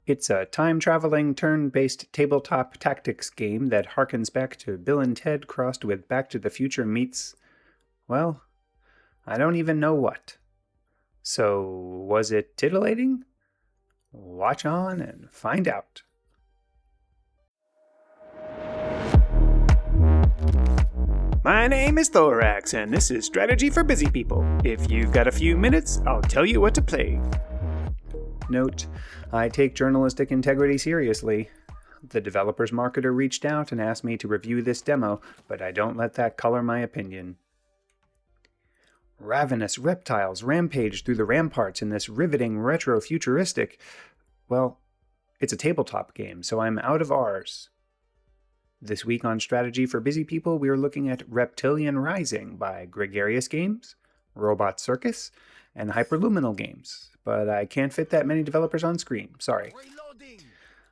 It's a time-traveling, turn-based tabletop tactics game that harkens back to Bill and Ted crossed with Back to the Future meets, well, I don't even know what. So, was it titillating? Watch on and find out. My name is Thoraxe, and this is Strategy for Busy People. If you've got a few minutes, I'll tell you what to play. Note, I take journalistic integrity seriously. The developer's marketer reached out and asked me to review this demo, but I don't let that color my opinion. Ravenous reptiles rampage through the ramparts in this riveting retro-futuristic... Well, it's a tabletop game, so I'm out of R's. This week on Strategy for Busy People, we are looking at Reptilian Rising by Gregarious Games, Robot Circus, and Hyperluminal Games. But I can't fit that many developers on screen, sorry.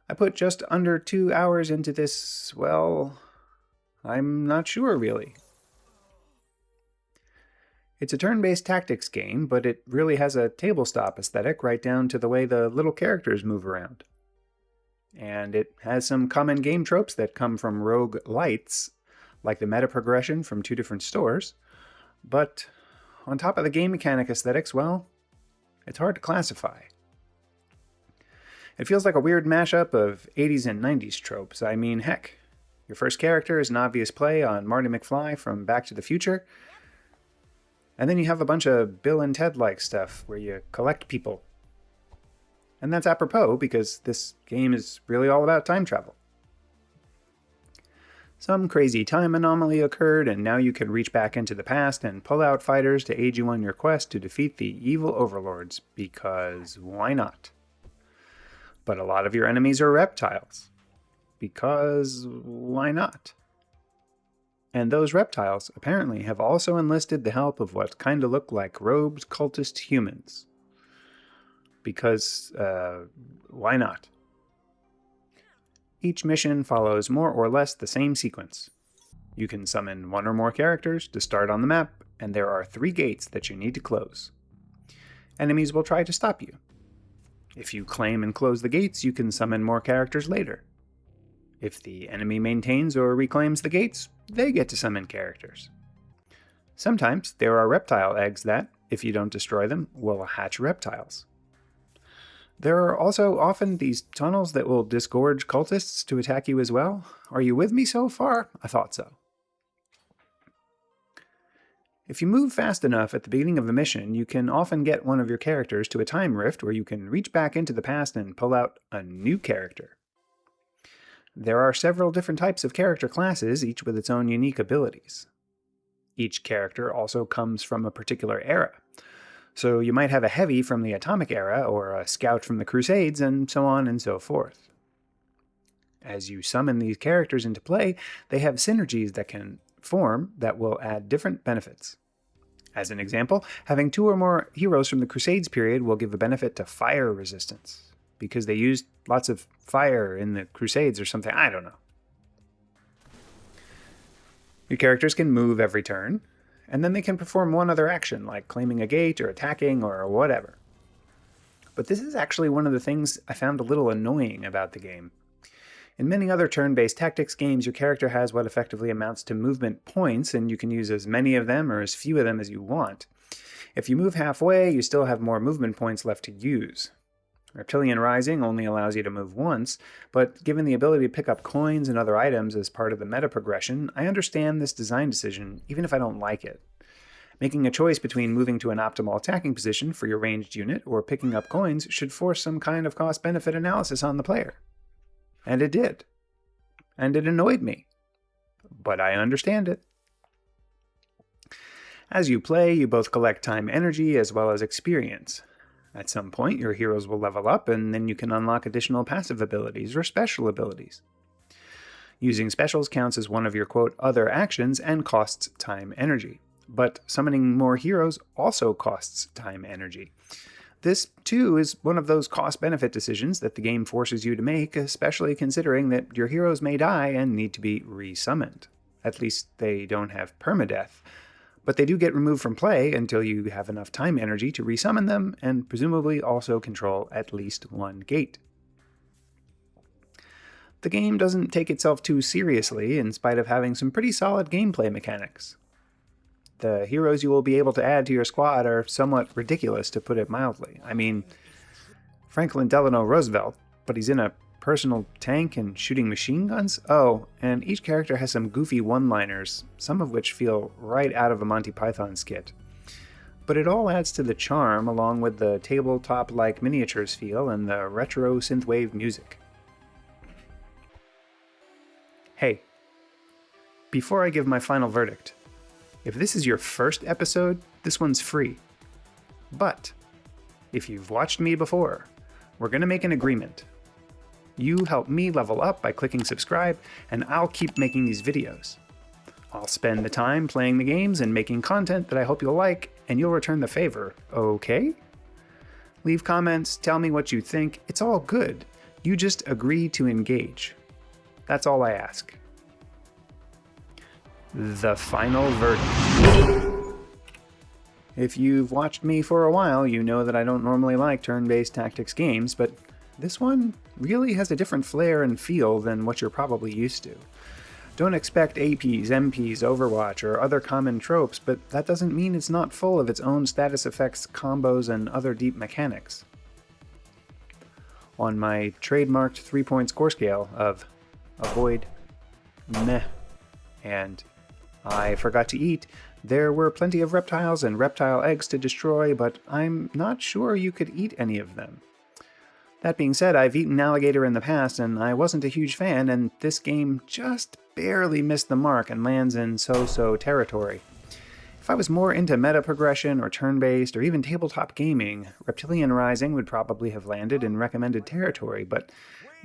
I put just under 2 hours into this, well, I'm not sure really. It's a turn-based tactics game, but it really has a tabletop aesthetic right down to the way the little characters move around. And it has some common game tropes that come from rogue lights, like the meta progression from 2 different stores. But on top of the game mechanic aesthetics, well, it's hard to classify. It feels like a weird mashup of 80s and 90s tropes. I mean, heck, your first character is an obvious play on Marty McFly from Back to the Future. And then you have a bunch of Bill and Ted-like stuff where you collect people. And that's apropos because this game is really all about time travel. Some crazy time anomaly occurred, and now you can reach back into the past and pull out fighters to aid you on your quest to defeat the evil overlords, because why not? But a lot of your enemies are reptiles, because why not? And those reptiles apparently have also enlisted the help of what kinda look like robed cultist humans. Because, why not? Each mission follows more or less the same sequence. You can summon 1 or more characters to start on the map, and there are 3 gates that you need to close. Enemies will try to stop you. If you claim and close the gates, you can summon more characters later. If the enemy maintains or reclaims the gates, they get to summon characters. Sometimes there are reptile eggs that, if you don't destroy them, will hatch reptiles. There are also often these tunnels that will disgorge cultists to attack you as well. Are you with me so far? I thought so. If you move fast enough at the beginning of a mission, you can often get one of your characters to a time rift where you can reach back into the past and pull out a new character. There are several different types of character classes, each with its own unique abilities. Each character also comes from a particular era. So you might have a heavy from the Atomic Era, or a scout from the Crusades, and so on and so forth. As you summon these characters into play, they have synergies that can form that will add different benefits. As an example, having 2 or more heroes from the Crusades period will give a benefit to fire resistance, because they used lots of fire in the Crusades or something, I don't know. Your characters can move every turn, and then they can perform one other action, like claiming a gate or attacking or whatever. But this is actually one of the things I found a little annoying about the game. In many other turn-based tactics games, your character has what effectively amounts to movement points, and you can use as many of them or as few of them as you want. If you move halfway, you still have more movement points left to use. Reptilian Rising only allows you to move once, but given the ability to pick up coins and other items as part of the meta progression, I understand this design decision, even if I don't like it. Making a choice between moving to an optimal attacking position for your ranged unit or picking up coins should force some kind of cost-benefit analysis on the player. And it did. And it annoyed me. But I understand it. As you play, you both collect time energy as well as experience. At some point, your heroes will level up, and then you can unlock additional passive abilities or special abilities. Using specials counts as one of your, quote, other actions and costs time energy. But summoning more heroes also costs time energy. This, too, is one of those cost-benefit decisions that the game forces you to make, especially considering that your heroes may die and need to be resummoned. At least they don't have permadeath. But they do get removed from play until you have enough time energy to resummon them, and presumably also control at least 1 gate. The game doesn't take itself too seriously, in spite of having some pretty solid gameplay mechanics. The heroes you will be able to add to your squad are somewhat ridiculous, to put it mildly. I mean, Franklin Delano Roosevelt, but he's in a personal tank and shooting machine guns? Oh, and each character has some goofy one-liners, some of which feel right out of a Monty Python skit. But it all adds to the charm, along with the tabletop-like miniatures feel and the retro synthwave music. Hey, before I give my final verdict, if this is your first episode, this one's free. But if you've watched me before, we're going to make an agreement. You help me level up by clicking subscribe, and I'll keep making these videos. I'll spend the time playing the games and making content that I hope you'll like, and you'll return the favor, okay? Leave comments, tell me what you think, it's all good. You just agree to engage. That's all I ask. The final verdict. If you've watched me for a while, you know that I don't normally like turn-based tactics games, but this one really has a different flair and feel than what you're probably used to. Don't expect APs, MPs, Overwatch, or other common tropes, but that doesn't mean it's not full of its own status effects, combos, and other deep mechanics. On my trademarked 3-point score scale of avoid, meh, and I forgot to eat, there were plenty of reptiles and reptile eggs to destroy, but I'm not sure you could eat any of them. That being said, I've eaten alligator in the past, and I wasn't a huge fan, and this game just barely missed the mark and lands in so-so territory. If I was more into meta progression or turn-based or even tabletop gaming, Reptilian Rising would probably have landed in recommended territory, but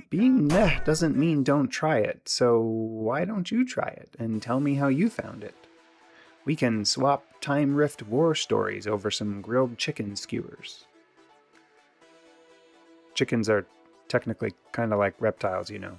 being meh doesn't mean don't try it, so why don't you try it and tell me how you found it? We can swap Time Rift war stories over some grilled chicken skewers. Chickens are technically kind of like reptiles, you know.